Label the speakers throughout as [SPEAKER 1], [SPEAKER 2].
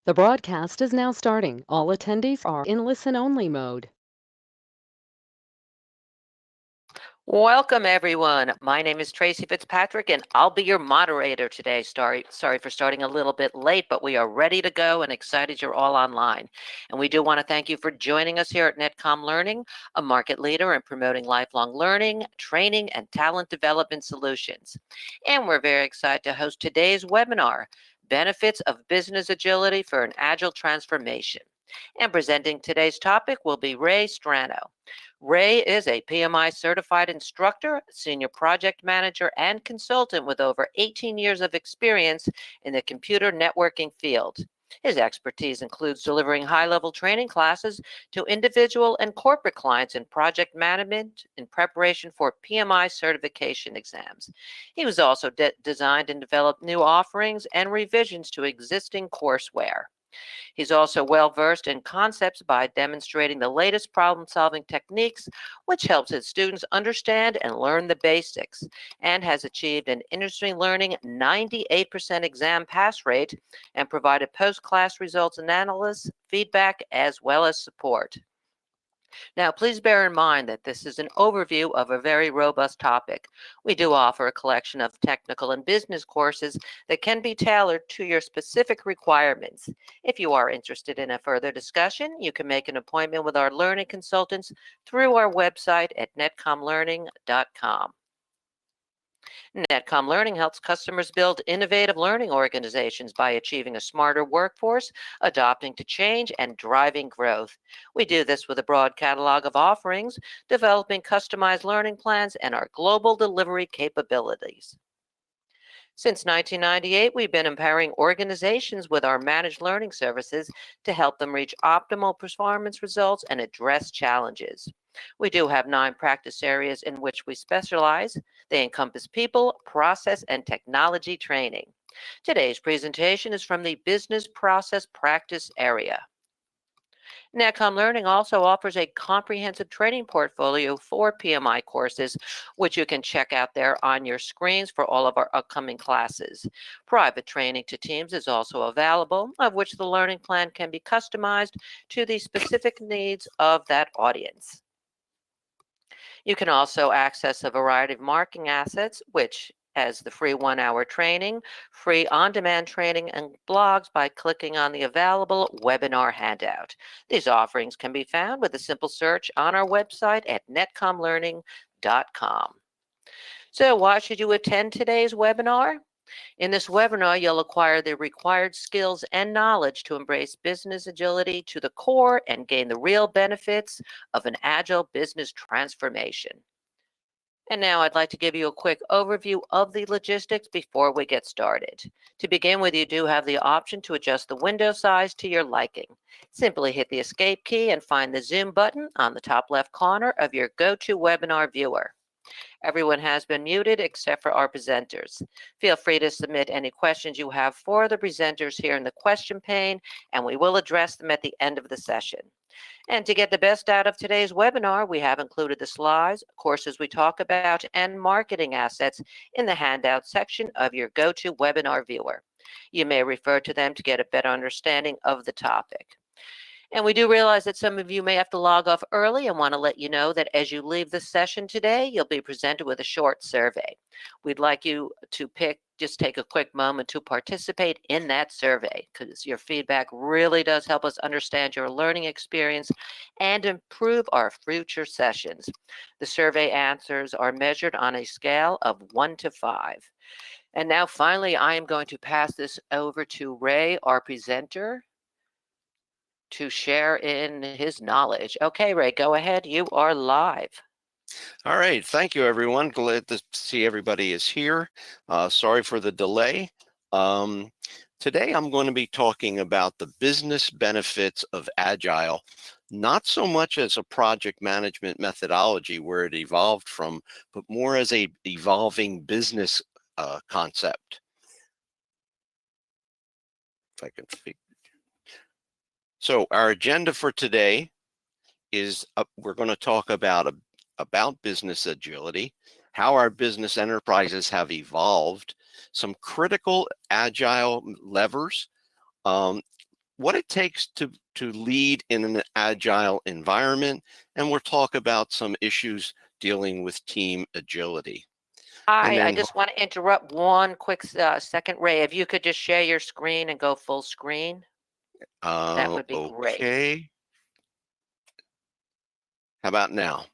[SPEAKER 1] The broadcast is now starting. All attendees are in listen-only mode.
[SPEAKER 2] Welcome, everyone. My name is Tracy Fitzpatrick, and I'll be your moderator today. Sorry for starting a little bit late, but we are ready to go and excited you're all online. And we do want to thank you for joining us here at Netcom Learning, a market leader in promoting lifelong learning, training, and talent development solutions. And we're very excited to host today's webinar, Benefits of Business Agility for an Agile Transformation. And presenting today's topic will be Ray Strano. Ray is a PMI Certified Instructor, Senior Project Manager, and Consultant with over 18 years of experience in the computer networking field. His expertise includes delivering high-level training classes to individual and corporate clients in project management in preparation for PMI certification exams. He was also designed and developed new offerings and revisions to existing courseware. He's also well-versed in concepts by demonstrating the latest problem-solving techniques, which helps his students understand and learn the basics, and has achieved an industry-learning 98% exam pass rate and provided post-class results analysis, feedback, as well as support. Now, please bear in mind that this is an overview of a very robust topic. We do offer a collection of technical and business courses that can be tailored to your specific requirements. If you are interested in a further discussion, you can make an appointment with our learning consultants through our website at netcomlearning.com. Netcom Learning helps customers build innovative learning organizations by achieving a smarter workforce, adapting to change, and driving growth. We do this with a broad catalog of offerings, developing customized learning plans, and our global delivery capabilities. Since 1998, we've been empowering organizations with our managed learning services to help them reach optimal performance results and address challenges. We do have 9 practice areas in which we specialize. They encompass people, process, and technology training. Today's presentation is from the Business Process Practice area. Netcom Learning also offers a comprehensive training portfolio for PMI courses, which you can check out there on your screens for all of our upcoming classes. Private training to teams is also available, of which the learning plan can be customized to the specific needs of that audience. You can also access a variety of marketing assets, which as the free 1-hour training, free on-demand training, and blogs by clicking on the available webinar handout. These offerings can be found with a simple search on our website at netcomlearning.com. So why should you attend today's webinar? In this webinar, you'll acquire the required skills and knowledge to embrace business agility to the core and gain the real benefits of an agile business transformation. And now I'd like to give you a quick overview of the logistics before we get started. To begin with, you do have the option to adjust the window size to your liking. Simply hit the escape key and find the zoom button on the top left corner of your GoToWebinar viewer. Everyone has been muted except for our presenters. Feel free to submit any questions you have for the presenters here in the question pane, and we will address them at the end of the session. And to get the best out of today's webinar, we have included the slides, courses we talk about, and marketing assets in the handout section of your GoToWebinar viewer. You may refer to them to get a better understanding of the topic. And we do realize that some of you may have to log off early and want to let you know that as you leave the session today, you'll be presented with a short survey. We'd like you to just take a quick moment to participate in that survey because your feedback really does help us understand your learning experience and improve our future sessions. The survey answers are measured on a scale of 1 to 5. And now finally, I am going to pass this over to Ray, our presenter, to share in his knowledge. Okay, Ray, go ahead. You are live.
[SPEAKER 3] All right. Thank you, everyone. Glad to see everybody is here. Sorry for the delay. Today, I'm going to be talking about the business benefits of Agile, not so much as a project management methodology where it evolved from, but more as a evolving business concept. If I can figure. So our agenda for today is we're going to talk about business agility, how our business enterprises have evolved, some critical agile levers, what it takes to lead in an agile environment, and we'll talk about some issues dealing with team agility. And
[SPEAKER 2] Hi, I
[SPEAKER 3] then,
[SPEAKER 2] just want to interrupt one quick second, Ray. If you could just share your screen and go full screen, that would be great.
[SPEAKER 3] okay, how about now?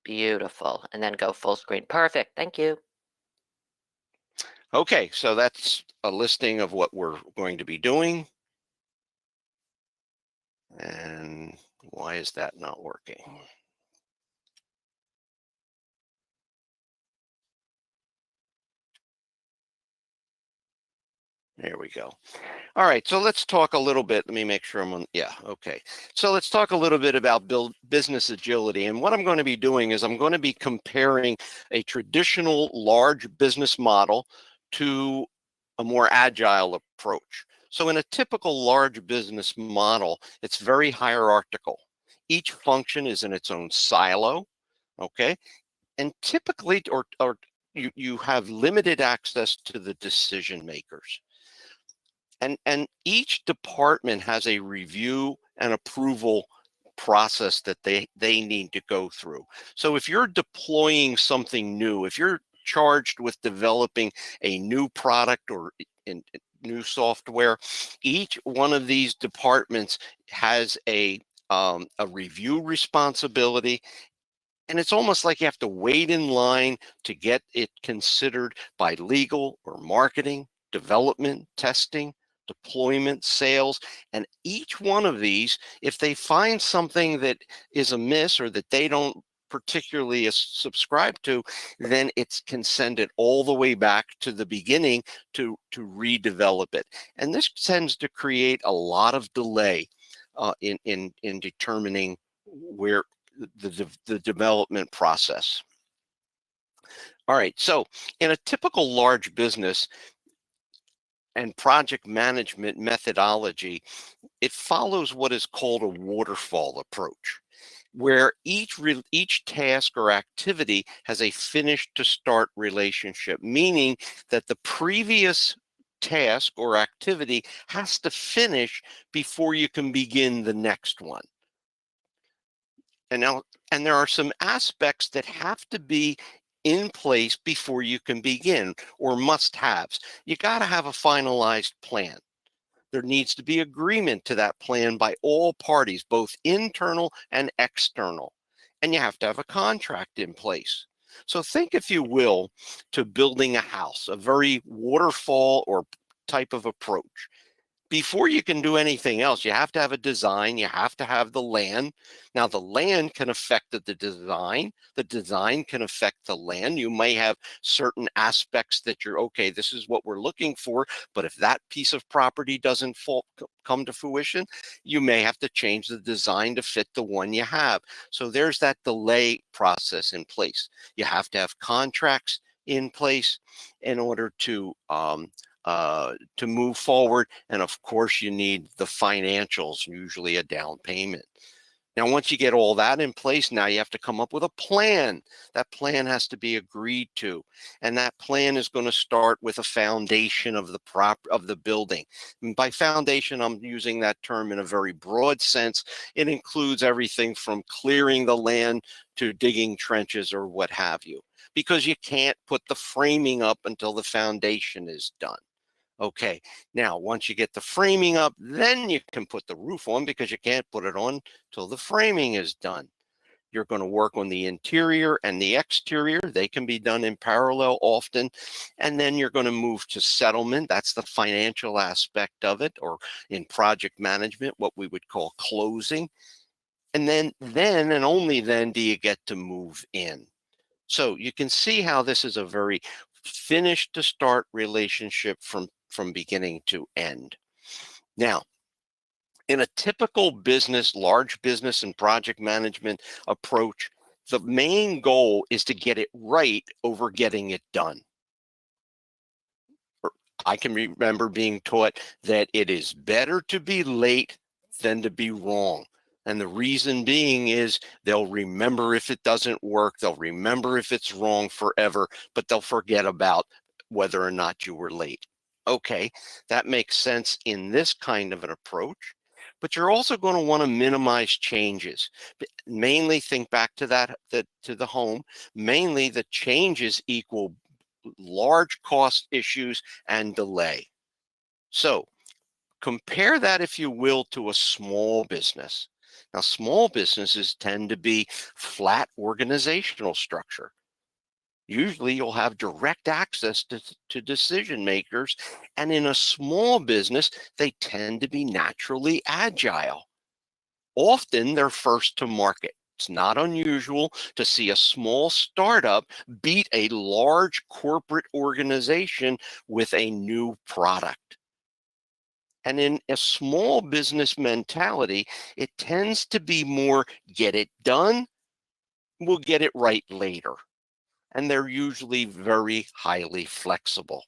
[SPEAKER 2] Beautiful. And then go full screen. Perfect. Thank you.
[SPEAKER 3] Okay, so that's a listing of what we're going to be doing. And why is that not working? There we go. All right, so let's talk a little bit. Let me make sure I'm on. Yeah, okay. So let's talk a little bit about business agility. And what I'm going to be doing is I'm going to be comparing a traditional large business model to a more agile approach. So in a typical large business model, it's very hierarchical. Each function is in its own silo, okay? And typically, or you have limited access to the decision makers. And each department has a review and approval process that they need to go through. So if you're deploying something new, if you're charged with developing a new product or in new software, each one of these departments has a review responsibility, and it's almost like you have to wait in line to get it considered by legal or marketing, development, testing, deployment, sales. And each one of these, if they find something that is amiss or that they don't particularly subscribe to, then it can send it all the way back to the beginning to redevelop it. And this tends to create a lot of delay in determining where the development process. All right, so in a typical large business and project management methodology, it follows what is called a waterfall approach, where each task or activity has a finish to start relationship, meaning that the previous task or activity has to finish before you can begin the next one. And there are some aspects that have to be in place before you can begin, or must-haves. You got to have a finalized plan. There needs to be agreement to that plan by all parties, both internal and external. And you have to have a contract in place. So think, if you will, to building a house, a very waterfall or type of approach. Before you can do anything else, you have to have a design, you have to have the land. Now, the land can affect the design can affect the land. You may have certain aspects that you're, okay, this is what we're looking for, but if that piece of property doesn't come to fruition, you may have to change the design to fit the one you have. So there's that delay process in place. You have to have contracts in place in order to move forward. And of course, you need the financials, usually a down payment. Now, once you get all that in place, now you have to come up with a plan. That plan has to be agreed to. And that plan is going to start with a foundation of the building. And by foundation, I'm using that term in a very broad sense. It includes everything from clearing the land to digging trenches or what have you, because you can't put the framing up until the foundation is done. Okay, now once you get the framing up, then you can put the roof on, because you can't put it on till the framing is done. You're going to work on the interior and the exterior. They can be done in parallel often. And then you're going to move to settlement. That's the financial aspect of it, or in project management, what we would call closing. And then and only then do you get to move in. So you can see how this is a very finish to start relationship from beginning to end. Now, in a typical business, large business and project management approach, the main goal is to get it right over getting it done. I can remember being taught that it is better to be late than to be wrong. And the reason being is they'll remember if it doesn't work, they'll remember if it's wrong forever, but they'll forget about whether or not you were late. Okay, that makes sense in this kind of an approach, but you're also going to want to minimize changes. Mainly think back to to the home. Mainly the changes equal large cost issues and delay. So compare that, if you will, to a small business. Now, small businesses tend to be flat organizational structure. Usually you'll have direct access to decision makers. And in a small business, they tend to be naturally agile. Often they're first to market. It's not unusual to see a small startup beat a large corporate organization with a new product. And in a small business mentality, it tends to be more get it done, we'll get it right later. And they're usually very highly flexible.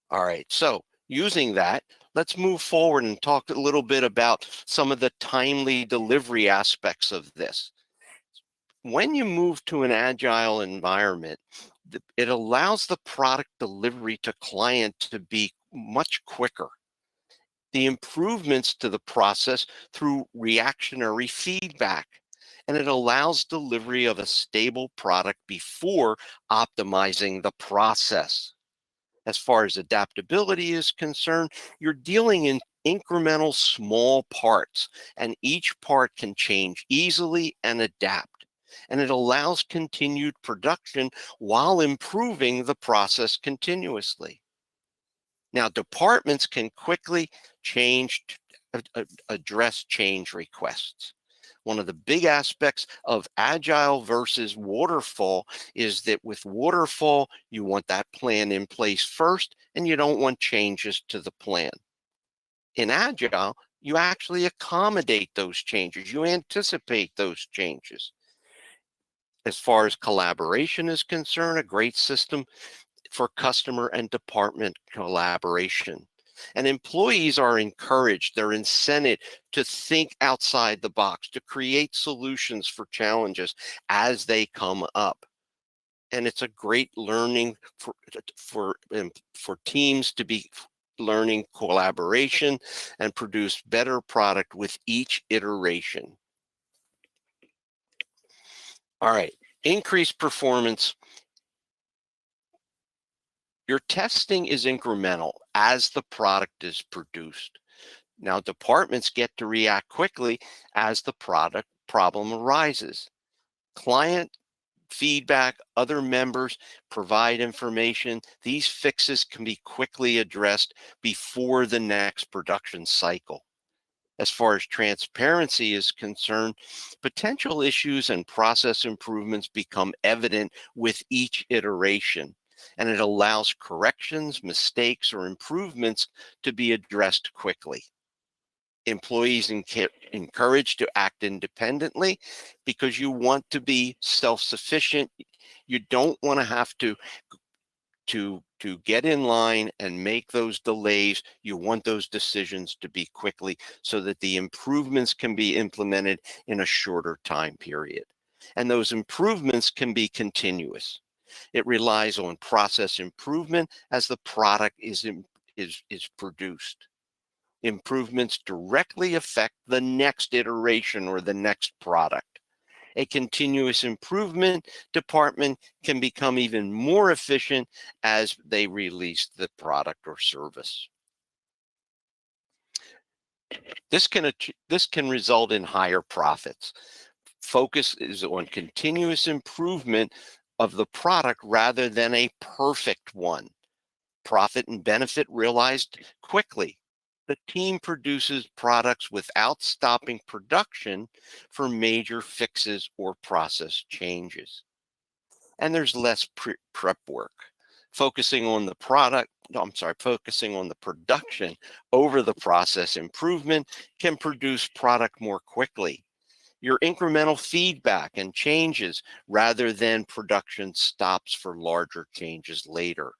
[SPEAKER 3] All right, so using that, let's move forward and talk a little bit about some of the timely delivery aspects of this. When you move to an agile environment, it allows the product delivery to client to be much quicker. The improvements to the process through reactionary feedback, and it allows delivery of a stable product before optimizing the process. As far as adaptability is concerned, you're dealing in incremental small parts, and each part can change easily and adapt. And it allows continued production while improving the process continuously. Now, departments can quickly address change requests. One of the big aspects of agile versus waterfall is that with waterfall, you want that plan in place first, and you don't want changes to the plan. In agile, you actually accommodate those changes. You anticipate those changes. As far as collaboration is concerned, a great system for customer and department collaboration. And employees are encouraged, they're incented to think outside the box, to create solutions for challenges as they come up. And it's a great learning for teams to be learning collaboration and produce better product with each iteration. All right, increased performance. Your testing is incremental as the product is produced. Now, departments get to react quickly as the product problem arises. Client feedback, other members provide information. These fixes can be quickly addressed before the next production cycle. As far as transparency is concerned, potential issues and process improvements become evident with each iteration, and it allows corrections, mistakes, or improvements to be addressed quickly. Employees encouraged to act independently because you want to be self-sufficient. You don't want to have to get in line and make those delays. You want those decisions to be quickly so that the improvements can be implemented in a shorter time period. And those improvements can be continuous. It relies on process improvement as the product is produced. Improvements directly affect the next iteration or the next product. A continuous improvement department can become even more efficient as they release the product or service. This can result in higher profits. Focus is on continuous improvement of the product rather than a perfect one. Profit and benefit realized quickly. The team produces products without stopping production for major fixes or process changes. And there's less prep work. Focusing on the production over the process improvement can produce product more quickly. Your incremental feedback and changes rather than production stops for larger changes later.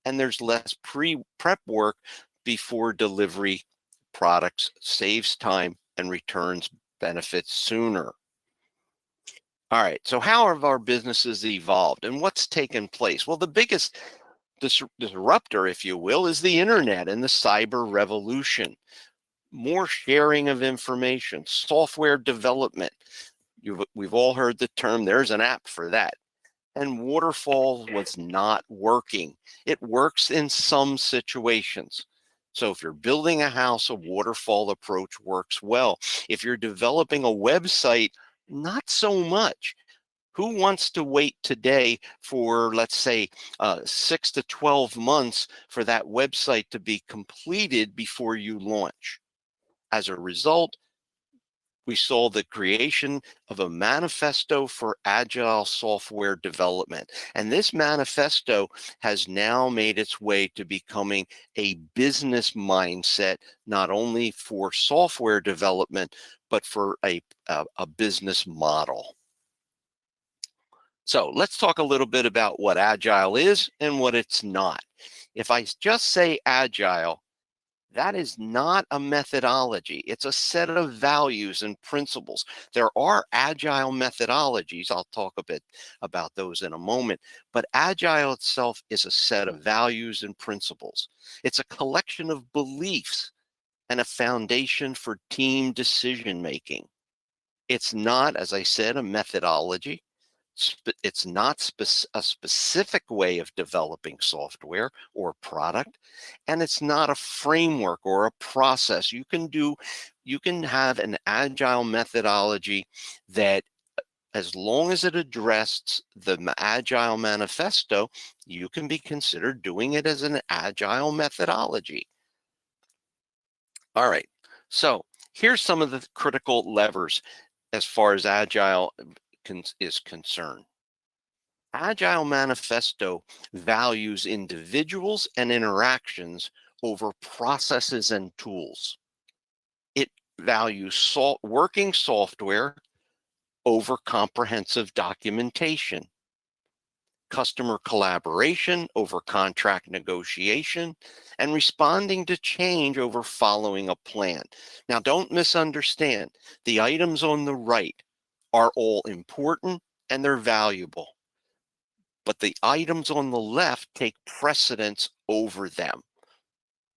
[SPEAKER 3] And there's less prep work before delivery. Products saves time and returns benefits sooner. All right, so how have our businesses evolved and what's taken place? Well, the biggest disruptor, if you will, is the internet and the cyber revolution. More sharing of information, software development. We've all heard the term, there's an app for that. And waterfall was not working. It works in some situations. So if you're building a house, a waterfall approach works well. If you're developing a website, not so much. Who wants to wait today for, let's say, 6 to 12 months for that website to be completed before you launch? As a result, we saw the creation of a manifesto for agile software development. And this manifesto has now made its way to becoming a business mindset, not only for software development, but for a business model. So let's talk a little bit about what agile is and what it's not. If I just say agile, that is not a methodology. It's a set of values and principles. There are agile methodologies. I'll talk a bit about those in a moment. But agile itself is a set of values and principles. It's a collection of beliefs and a foundation for team decision making. It's not, as I said, a methodology. It's not a specific way of developing software or product, and it's not a framework or a process. You can have an agile methodology that, as long as it addresses the agile manifesto, you can be considered doing it as an agile methodology. All right, so here's some of the critical levers as far as agile is concerned. Agile Manifesto values individuals and interactions over processes and tools. It values working software over comprehensive documentation, customer collaboration over contract negotiation, and responding to change over following a plan. Now, don't misunderstand. The items on the right are all important and they're valuable, but the items on the left take precedence over them.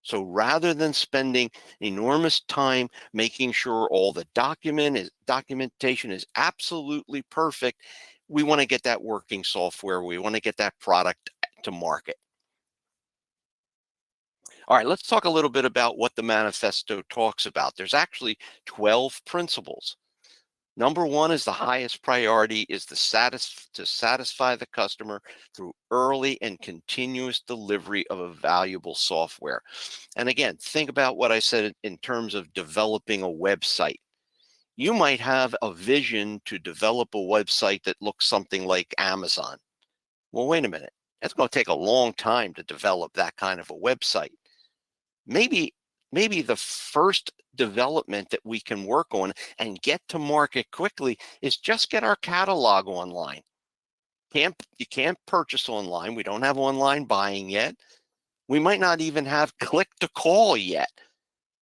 [SPEAKER 3] So rather than spending enormous time making sure all the documentation is absolutely perfect, we want to get that working software. We want to get that product to market. All right, let's talk a little bit about what the manifesto talks about. There's actually 12 principles. Number one is the highest priority is to satisfy the customer through early and continuous delivery of a valuable software. And again, think about what I said in terms of developing a website. You might have a vision to develop a website that looks something like Amazon. Well, wait a minute. That's going to take a long time to develop that kind of a website. Maybe the first development that we can work on and get to market quickly is just get our catalog online. You can't purchase online. We don't have online buying yet. We might not even have click to call yet.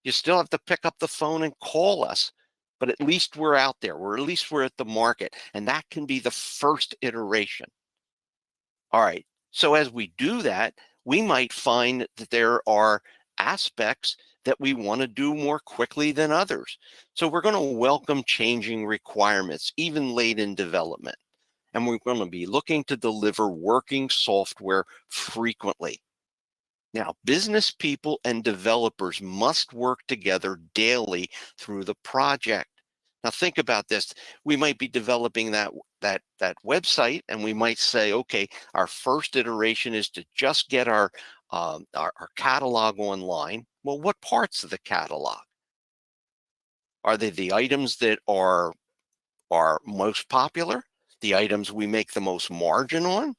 [SPEAKER 3] You still have to pick up the phone and call us, but at least we're out there, or at least we're at the market, and that can be the first iteration. All right, so as we do that, we might find that there are aspects that we want to do more quickly than others. So we're going to welcome changing requirements, even late in development. And we're going to be looking to deliver working software frequently. Now, business people and developers must work together daily through the project. Now, think about this. We might be developing that website, and we might say, okay, our first iteration is to just get our catalog online. Well, what parts of the catalog? Are they the items that are most popular? The items we make the most margin on?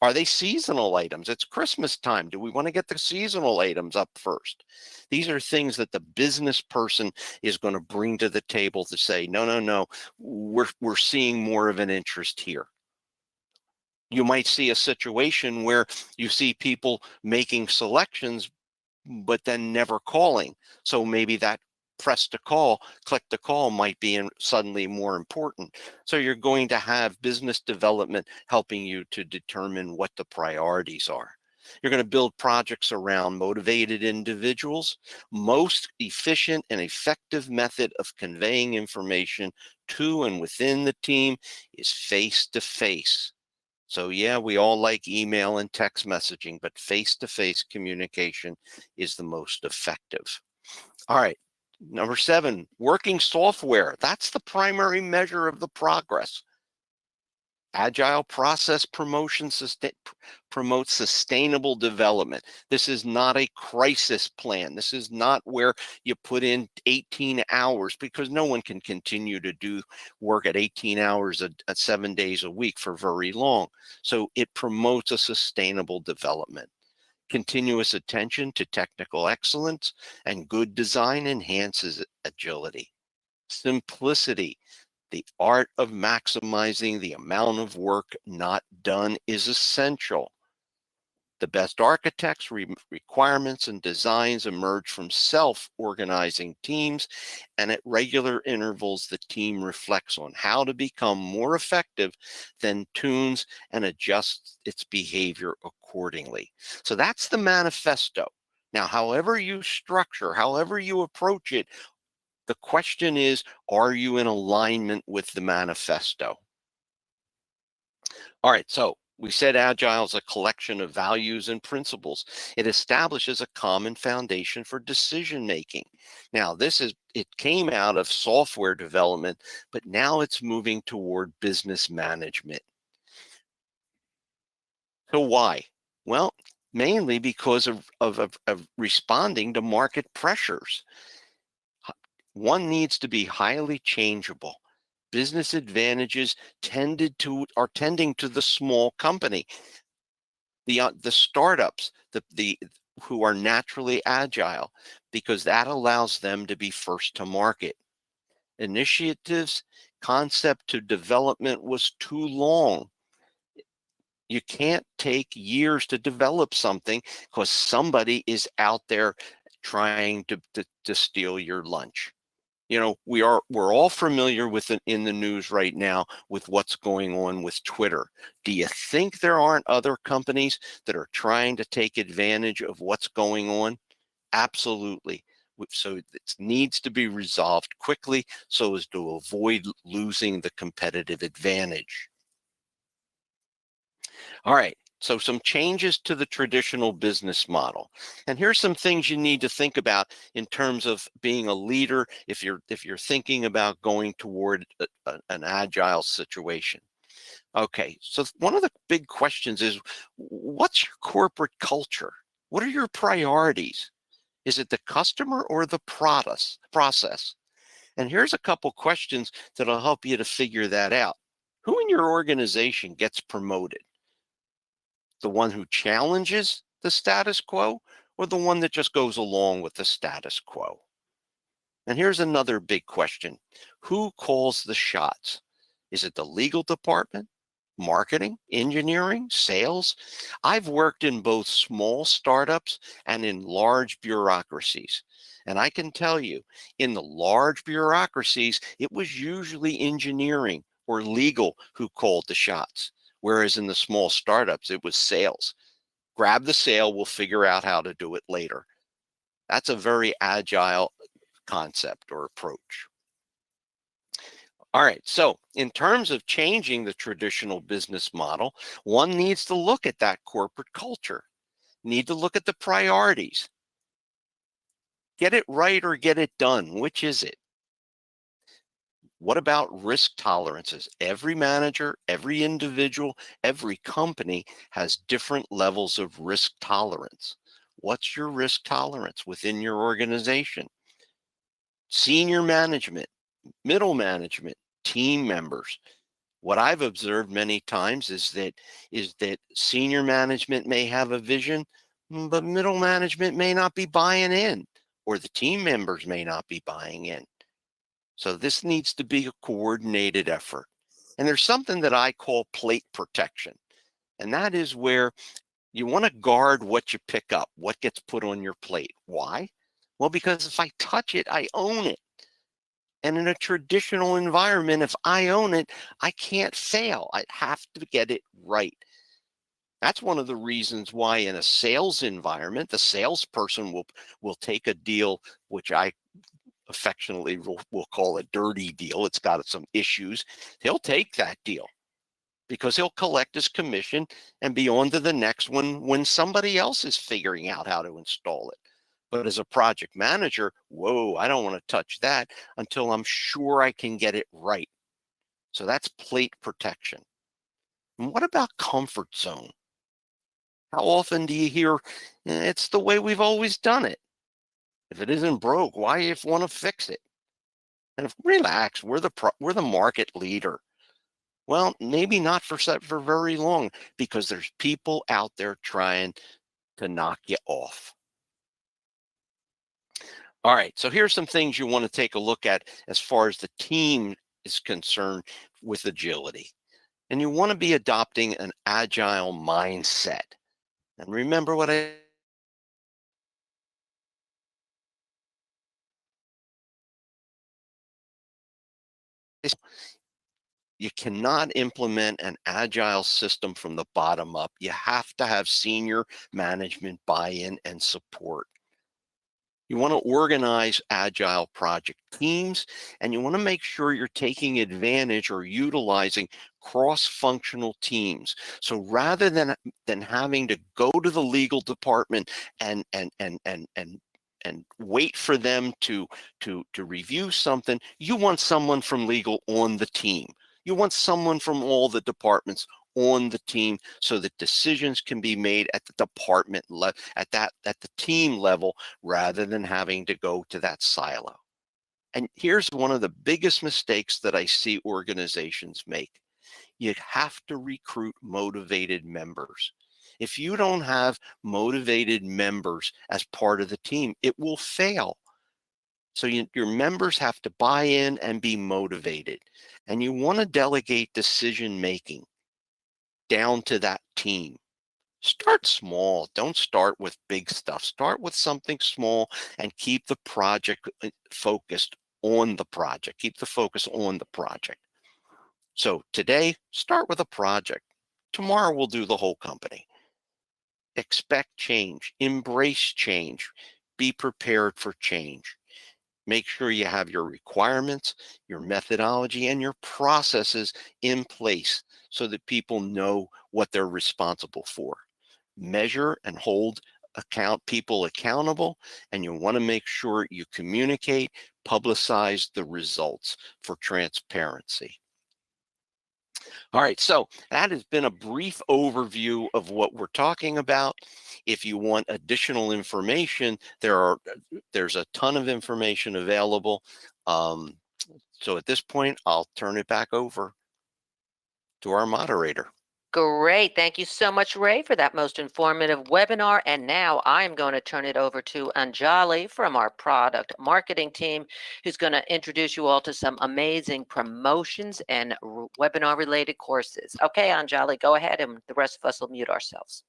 [SPEAKER 3] Are they seasonal items? It's Christmas time. Do we want to get the seasonal items up first? These are things that the business person is going to bring to the table to say, no, we're seeing more of an interest here. You might see a situation where you see people making selections, but then never calling. So maybe that click to call might be suddenly more important. So you're going to have business development helping you to determine what the priorities are. You're going to build projects around motivated individuals. Most efficient and effective method of conveying information to and within the team is face-to-face. So yeah, we all like email and text messaging, but face-to-face communication is the most effective. All right, number 7, working software. That's the primary measure of the progress. Agile process promotes sustainable development. This is not a crisis plan. This is not where you put in 18 hours, because no one can continue to do work at 18 hours at 7 days a week for very long. So it promotes a sustainable development. Continuous attention to technical excellence and good design enhances agility. Simplicity. The art of maximizing the amount of work not done is essential. The best architects, requirements, and designs emerge from self-organizing teams, and at regular intervals, the team reflects on how to become more effective, then tunes and adjusts its behavior accordingly. So that's the manifesto. Now, however you structure, however you approach it, the question is, are you in alignment with the manifesto? All right, so we said Agile is a collection of values and principles. It establishes a common foundation for decision making. Now, it came out of software development, but now it's moving toward business management. So why? Well, mainly because of responding to market pressures. One needs to be highly changeable. Business advantages are tending to the small company, the startups, who are naturally agile, because that allows them to be first to market. Initiatives, concept to development was too long. You can't take years to develop something because somebody is out there trying to steal your lunch. You know, we're all familiar with it in the news right now with what's going on with Twitter. Do you think there aren't other companies that are trying to take advantage of what's going on? Absolutely. So it needs to be resolved quickly so as to avoid losing the competitive advantage. All right. So some changes to the traditional business model. And here's some things you need to think about in terms of being a leader if you're thinking about going toward an agile situation. Okay, so one of the big questions is, what's your corporate culture? What are your priorities? Is it the customer or the process? And here's a couple questions that'll help you to figure that out. Who in your organization gets promoted? The one who challenges the status quo, or the one that just goes along with the status quo? And here's another big question. Who calls the shots? Is it the legal department, marketing, engineering, sales? I've worked in both small startups and in large bureaucracies. And I can tell you, in the large bureaucracies, it was usually engineering or legal who called the shots. Whereas in the small startups, it was sales. Grab the sale, we'll figure out how to do it later. That's a very agile concept or approach. All right, so in terms of changing the traditional business model, one needs to look at that corporate culture, need to look at the priorities. Get it right or get it done, which is it? What about risk tolerances? Every manager, every individual, every company has different levels of risk tolerance. What's your risk tolerance within your organization? Senior management, middle management, team members. What I've observed many times is that senior management may have a vision, but middle management may not be buying in, or the team members may not be buying in. So this needs to be a coordinated effort. And there's something that I call plate protection. And that is where you want to guard what you pick up, what gets put on your plate. Why? Well, because if I touch it, I own it. And in a traditional environment, if I own it, I can't fail. I have to get it right. That's one of the reasons why in a sales environment, the salesperson will take a deal, which I affectionately will call a dirty deal. It's got some issues. He'll take that deal because he'll collect his commission and be on to the next one when somebody else is figuring out how to install it. But as a project manager, whoa, I don't want to touch that until I'm sure I can get it right. So that's plate protection. And what about comfort zone? How often do you hear, it's the way we've always done it? If it isn't broke, why you want to fix it? And if relax, we're the market leader. Well, maybe not for very long, because there's people out there trying to knock you off. All right, so here's some things you want to take a look at as far as the team is concerned with agility. And you want to be adopting an agile mindset. And remember what I you cannot implement an agile system from the bottom up. You have to have senior management buy-in and support. You want to organize agile project teams, and you want to make sure you're taking advantage or utilizing cross-functional teams. So rather than having to go to the legal department and wait for them to review something, you want someone from legal on the team. You want someone from all the departments on the team so that decisions can be made at the department level, at the team level, rather than having to go to that silo. And here's one of the biggest mistakes that I see organizations make. You have to recruit motivated members. If you don't have motivated members as part of the team, it will fail. So your members have to buy in and be motivated. And you want to delegate decision making down to that team. Start small. Don't start with big stuff. Start with something small and keep the project focused on the project. Keep the focus on the project. So today, start with a project. Tomorrow, we'll do the whole company. Expect change. Embrace change. Be prepared for change. Make sure you have your requirements, your methodology, and your processes in place so that people know what they're responsible for. Measure and hold people accountable, and you want to make sure you communicate, publicize the results for transparency. All right, so that has been a brief overview of what we're talking about. If you want additional information, there's a ton of information available. So at this point, I'll turn it back over to our moderator.
[SPEAKER 2] Great. Thank you so much, Ray, for that most informative webinar. And now I'm going to turn it over to Anjali from our product marketing team, who's going to introduce you all to some amazing promotions and webinar related courses. Okay, Anjali, go ahead, and the rest of us will mute ourselves.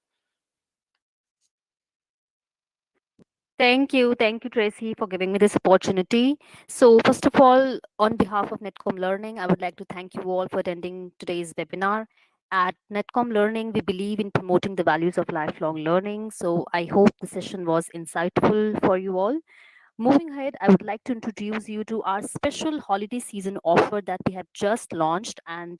[SPEAKER 4] Thank you. Thank you, Tracy, for giving me this opportunity. So first of all, on behalf of Netcom Learning, I would like to thank you all for attending today's webinar. At Netcom Learning, we believe in promoting the values of lifelong learning. So I hope the session was insightful for you all. Moving ahead, I would like to introduce you to our special holiday season offer that we have just launched. And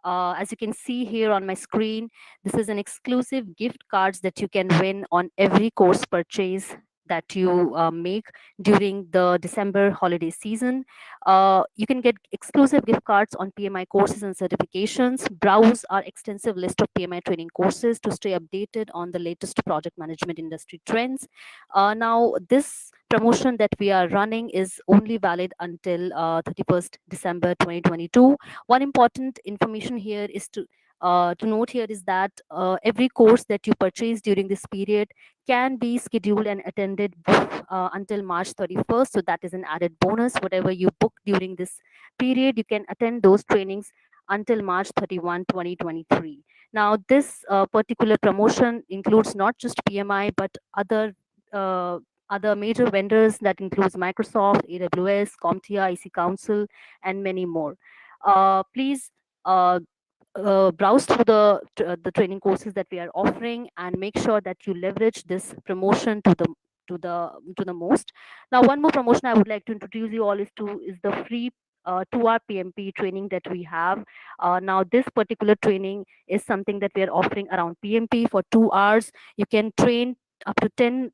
[SPEAKER 4] as you can see here on my screen, this is an exclusive gift cards that you can win on every course purchase that you make during the December holiday season. You can get exclusive gift cards on PMI courses and certifications. Browse our extensive list of PMI training courses to stay updated on the latest project management industry trends. Now, this promotion that we are running is only valid until 31st December 2022. One important information here is to note here is that every course that you purchase during this period can be scheduled and attended until March 31st. So that is an added bonus. Whatever you book during this period, you can attend those trainings until March 31, 2023. Now, this particular promotion includes not just PMI, but other major vendors that includes Microsoft, AWS, CompTIA, IC Council, and many more. Please browse through the training courses that we are offering and make sure that you leverage this promotion to the most. Now, one more promotion I would like to introduce you all is the free 2-hour PMP training that we have. Now, this particular training is something that we are offering around PMP for 2 hours. You can train up to 10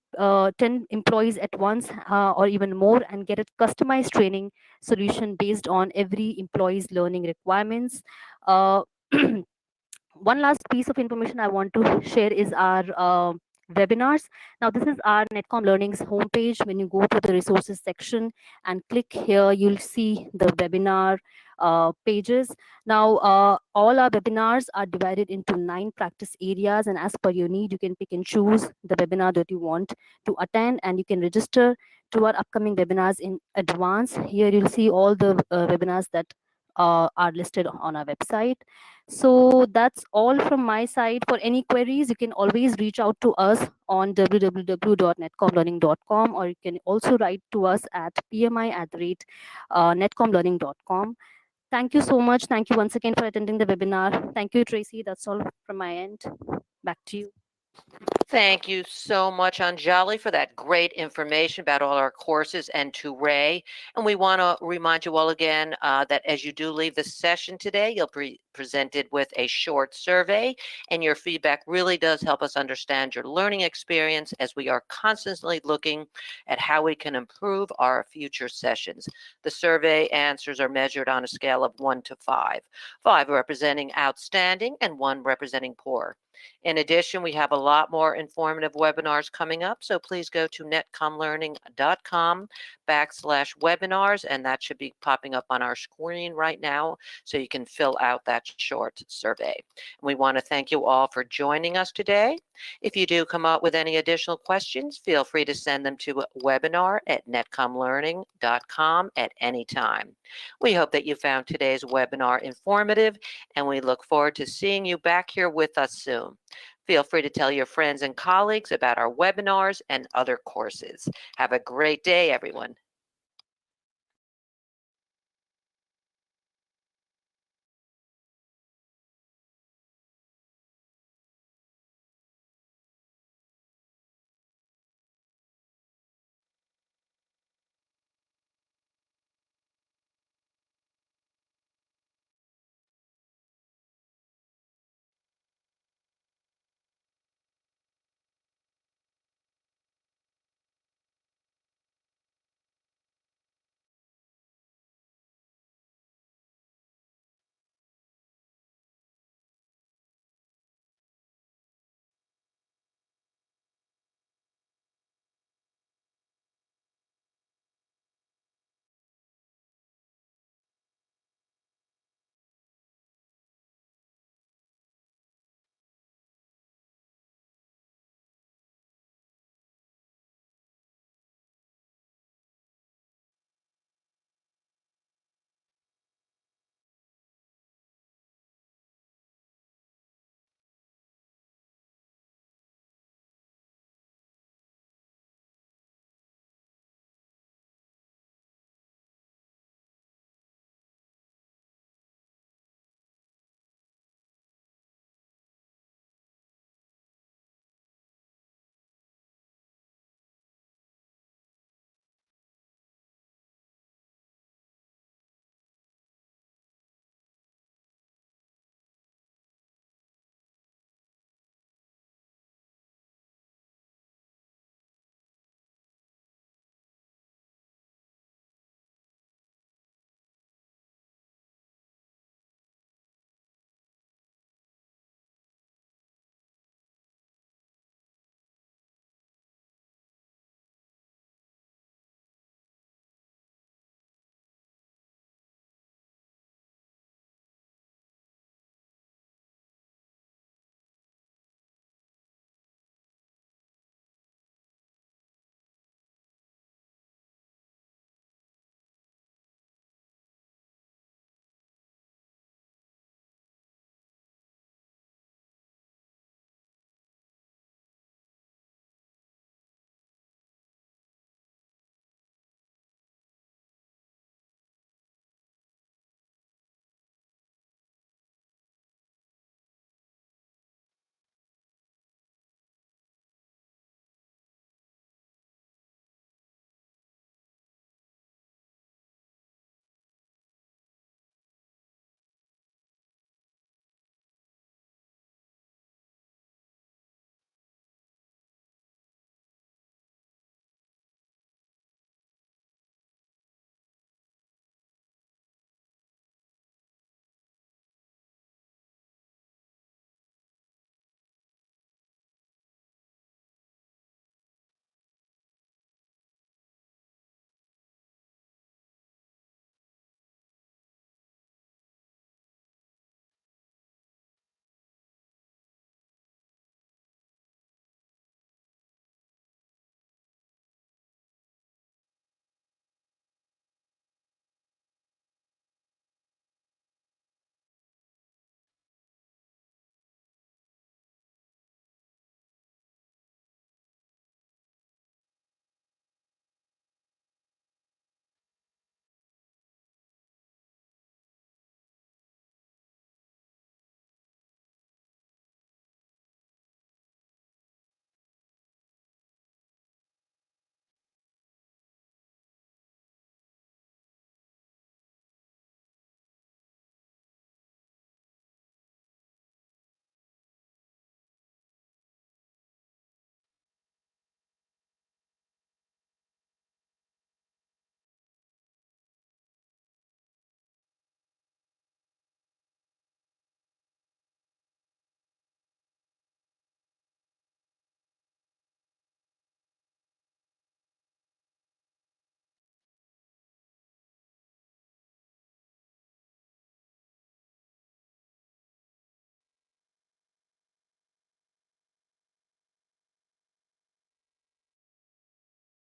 [SPEAKER 4] employees at once, or even more, and get a customized training solution based on every employee's learning requirements. Uh, one last piece of information I want to share is our webinars. Now, this is our Netcom Learning's homepage. When you go to the resources section and click here, you'll see the webinar pages. Now, all our webinars are divided into 9 practice areas, and as per your need, you can pick and choose the webinar that you want to attend, and you can register to our upcoming webinars in advance. Here, you'll see all the webinars that are listed on our website. So that's all from my side. For any queries, you can always reach out to us on www.netcomlearning.com, or you can also write to us at pmi@netcomlearning.com. Thank you so much. Thank you once again for attending the webinar. Thank you, Tracy. That's all from my end. Back to you.
[SPEAKER 2] Thank you so much, Anjali, for that great information about all our courses, and to Ray. And we want to remind you all again that as you do leave the session today, you'll be presented with a short survey, and your feedback really does help us understand your learning experience as we are constantly looking at how we can improve our future sessions. The survey answers are measured on a scale of 1 to 5, 5 representing outstanding and 1 representing poor. In addition, we have a lot more informative webinars coming up, so please go to netcomlearning.com/webinars, and that should be popping up on our screen right now, so you can fill out that short survey. We want to thank you all for joining us today. If you do come up with any additional questions, feel free to send them to webinar@netcomlearning.com at any time. We hope that you found today's webinar informative, and we look forward to seeing you back here with us soon. Feel free to tell your friends and colleagues about our webinars and other courses. Have a great day, everyone.